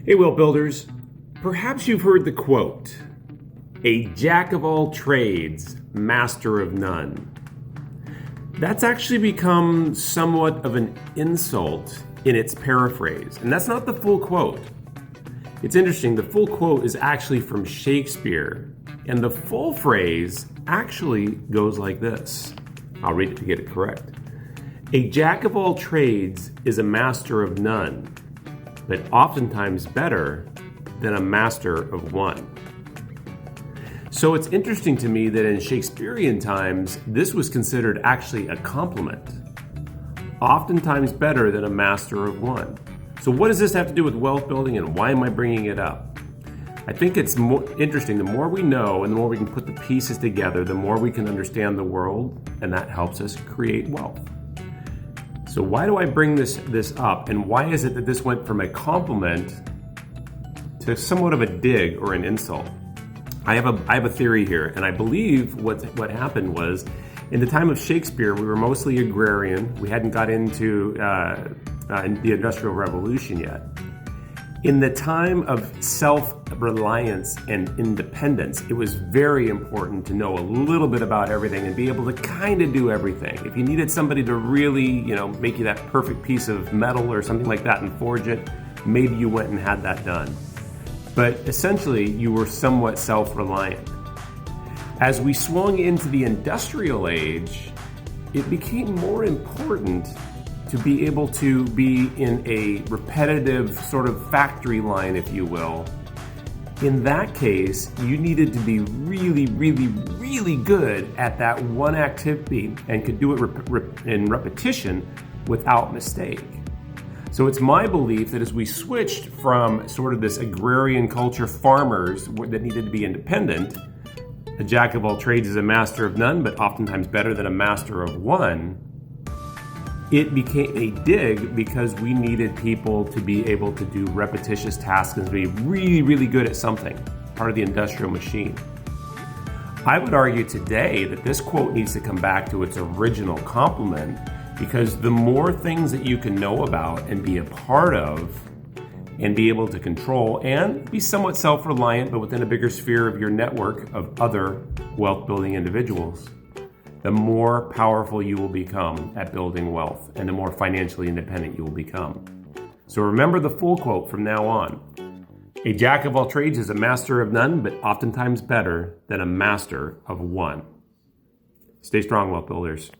Hey, Wealth Builders. Perhaps you've heard the quote, "A jack of all trades, master of none." That's actually become somewhat of an insult in its paraphrase, and that's not the full quote. It's interesting, the full quote is actually from Shakespeare, and the full phrase actually goes like this. I'll read it to get it correct. "A jack of all trades is a master of none, but oftentimes better than a master of one." So it's interesting to me that in Shakespearean times, this was considered actually a compliment. Oftentimes better than a master of one. So what does this have to do with wealth building, and why am I bringing it up? I think it's more interesting. The more we know and the more we can put the pieces together, the more we can understand the world, and that helps us create wealth. So why do I bring this up, and why is it that this went from a compliment to somewhat of a dig or an insult? I have a theory here, and I believe what happened was, in the time of Shakespeare, we were mostly agrarian. We hadn't got into the Industrial Revolution yet. In the time of self-reliance and independence, it was very important to know a little bit about everything and be able to kind of do everything. If you needed somebody to really, make you that perfect piece of metal or something like that and forge it, maybe you went and had that done. But essentially, you were somewhat self-reliant. As we swung into the industrial age, it became more important to be able to be in a repetitive sort of factory line, if you will. In that case, you needed to be really, really, really good at that one activity and could do it in repetition without mistake. So it's my belief that as we switched from sort of this agrarian culture, farmers that needed to be independent, a jack of all trades is a master of none, but oftentimes better than a master of one, it became a dig because we needed people to be able to do repetitious tasks and to be really, really good at something, part of the industrial machine. I would argue today that this quote needs to come back to its original complement, because the more things that you can know about and be a part of and be able to control and be somewhat self-reliant, but within a bigger sphere of your network of other wealth-building individuals, the more powerful you will become at building wealth and the more financially independent you will become. So remember the full quote from now on. "A jack of all trades is a master of none, but oftentimes better than a master of one." Stay strong, wealth builders.